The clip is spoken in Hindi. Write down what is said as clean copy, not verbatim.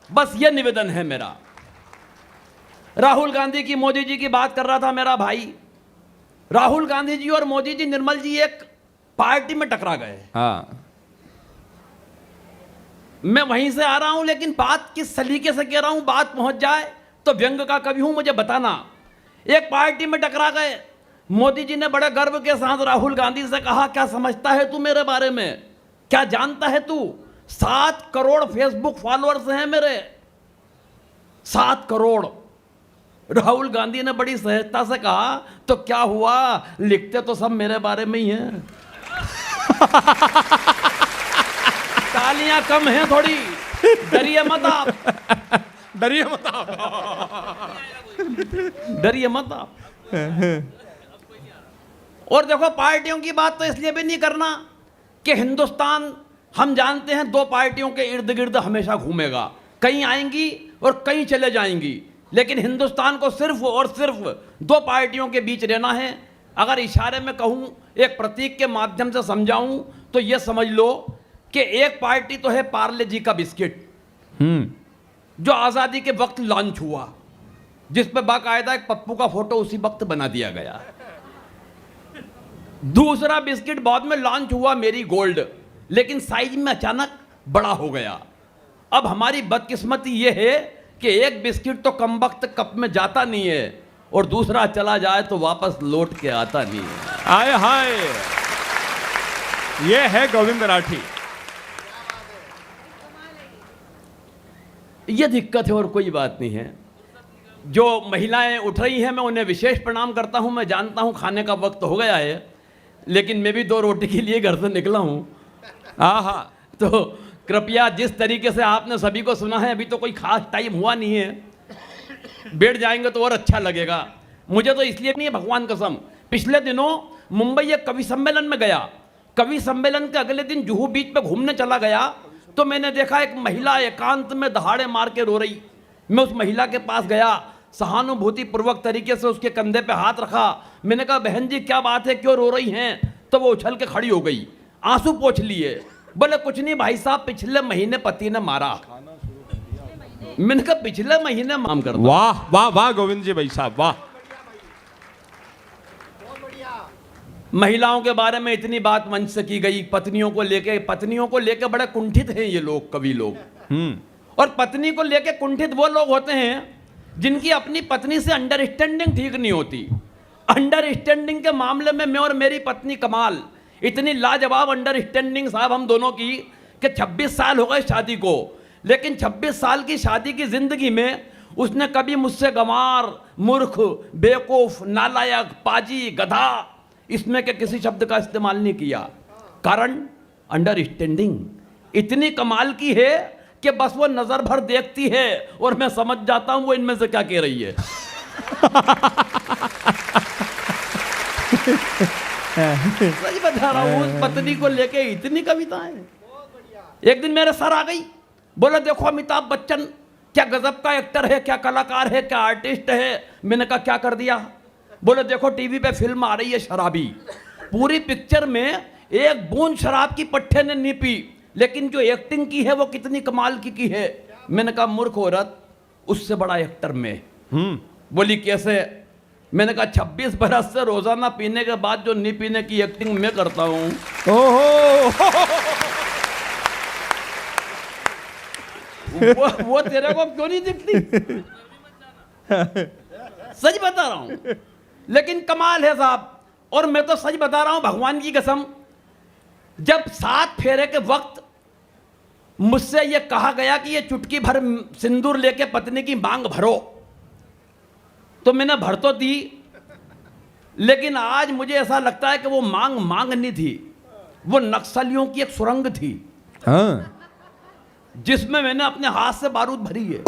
बस ये निवेदन है मेरा। राहुल गांधी की मोदी जी की बात कर रहा था मेरा भाई। राहुल गांधी जी और मोदी जी, निर्मल जी एक पार्टी में टकरा गए। हाँ, मैं वहीं से आ रहा हूं, लेकिन बात किस सलीके से कह रहा हूं, बात पहुंच जाए तो व्यंग का कवि हूं, मुझे बताना। एक पार्टी में टकरा गए। मोदी जी ने बड़े गर्व के साथ राहुल गांधी से कहा, क्या समझता है तू मेरे बारे में, क्या जानता है तू? 7 करोड़ फेसबुक फॉलोअर्स हैं मेरे, 7 करोड़। राहुल गांधी ने बड़ी सहजता से कहा, तो क्या हुआ, लिखते तो सब मेरे बारे में ही हैं। तालियां कम हैं थोड़ी, डरिए मत आप, डरिए मत आप, डरिए मत आप। और देखो, पार्टियों की बात तो इसलिए भी नहीं करना कि हिंदुस्तान, हम जानते हैं 2 पार्टियों के इर्द गिर्द हमेशा घूमेगा, कहीं आएंगी और कहीं चले जाएंगी, लेकिन हिंदुस्तान को सिर्फ और सिर्फ 2 पार्टियों के बीच रहना है। अगर इशारे में कहूं, एक प्रतीक के माध्यम से समझाऊं, तो यह समझ लो कि एक पार्टी तो है पार्ले जी का बिस्किट, जो आजादी के वक्त लॉन्च हुआ, जिस पे बाकायदा एक पप्पू का फोटो उसी वक्त बना दिया गया। दूसरा बिस्किट बाद में लॉन्च हुआ, मेरी गोल्ड, लेकिन साइज में अचानक बड़ा हो गया। अब हमारी बदकिस्मती यह है कि एक बिस्किट तो कम वक्त कप में जाता नहीं है, और दूसरा चला जाए तो वापस लौट के आता नहीं है। आए हाय, ये है गोविंद राठी। यह दिक्कत है और कोई बात नहीं है। जो महिलाएं उठ रही हैं, मैं उन्हें विशेष प्रणाम करता हूं। मैं जानता हूं खाने का वक्त हो गया है, लेकिन मैं भी 2 रोटी के लिए घर से निकला हूं। आहा, तो कृपया, जिस तरीके से आपने सभी को सुना है, अभी तो कोई खास टाइम हुआ नहीं है, बैठ जाएंगे तो और अच्छा लगेगा। मुझे तो इसलिए नहीं है, भगवान कसम, पिछले दिनों मुंबई एक कवि सम्मेलन में गया। कवि सम्मेलन के अगले दिन जुहू बीच पे घूमने चला गया, तो मैंने देखा एक महिला एकांत में दहाड़े मार के रो रही। मैं उस महिला के पास गया, सहानुभूति पूर्वक तरीके से उसके कंधे पे हाथ रखा। मैंने कहा, बहन जी क्या बात है, क्यों रो रही हैं? तो वो उछल के खड़ी हो गई, आंसू पोंछ लिए। बोले, कुछ नहीं भाई साहब, पिछले महीने पति ने मारा। मैंने कहा, पिछले महीने माम कर दो। वाह वाह वाह गोविंद जी भाई साहब, वाह। महिलाओं के बारे में इतनी बात मंच से की गई, पत्नियों को लेके बड़े कुंठित हैं ये लोग, कवि लोग। और पत्नी को लेके कुंठित वो लोग होते हैं जिनकी अपनी पत्नी से अंडरस्टैंडिंग ठीक नहीं होती। अंडरस्टैंडिंग के मामले में मैं और मेरी पत्नी कमाल, इतनी लाजवाब अंडरस्टैंडिंग साहब हम दोनों की कि 26 साल हो गए शादी को, लेकिन 26 साल की शादी की जिंदगी में उसने कभी मुझसे गंवार, मूर्ख, बेवकूफ, नालायक, पाजी, गधा, इसमें के किसी शब्द का इस्तेमाल नहीं किया। कारण अंडरस्टैंडिंग इतनी कमाल की है कि बस वो नजर भर देखती है और मैं समझ जाता हूं वो इनमें से क्या कह रही है। सही बता रहा हूं, उस पत्नी को लेके इतनी कविताएं। एक दिन मेरे सर आ गई, बोला, देखो अमिताभ बच्चन क्या गजब का एक्टर है, क्या कलाकार है, क्या आर्टिस्ट है। मैंने कहा, क्या कर दिया? बोले, देखो टीवी पे फिल्म आ रही है शराबी, पूरी पिक्चर में एक बूंद शराब की पट्टे ने नहीं पी, लेकिन जो एक्टिंग की है वो कितनी कमाल की है। मैंने कहा, मूर्ख औरत, उससे बड़ा एक्टर में। बोली, कैसे? मैंने कहा, 26 बरस से रोजाना पीने के बाद जो नहीं पीने की एक्टिंग मैं करता हूं। ओहो, वो तेरे को क्यों नहीं दिखती? सच बता रहा हूं, लेकिन कमाल है साहब। और मैं तो सच बता रहा हूं, भगवान की कसम, जब 7 फेरे के वक्त मुझसे यह कहा गया कि ये चुटकी भर सिंदूर लेके पत्नी की मांग भरो, तो मैंने भर तो दी, लेकिन आज मुझे ऐसा लगता है कि वो मांग नहीं थी, वो नक्सलियों की एक सुरंग थी। हाँ, जिसमें मैंने अपने हाथ से बारूद भरी है।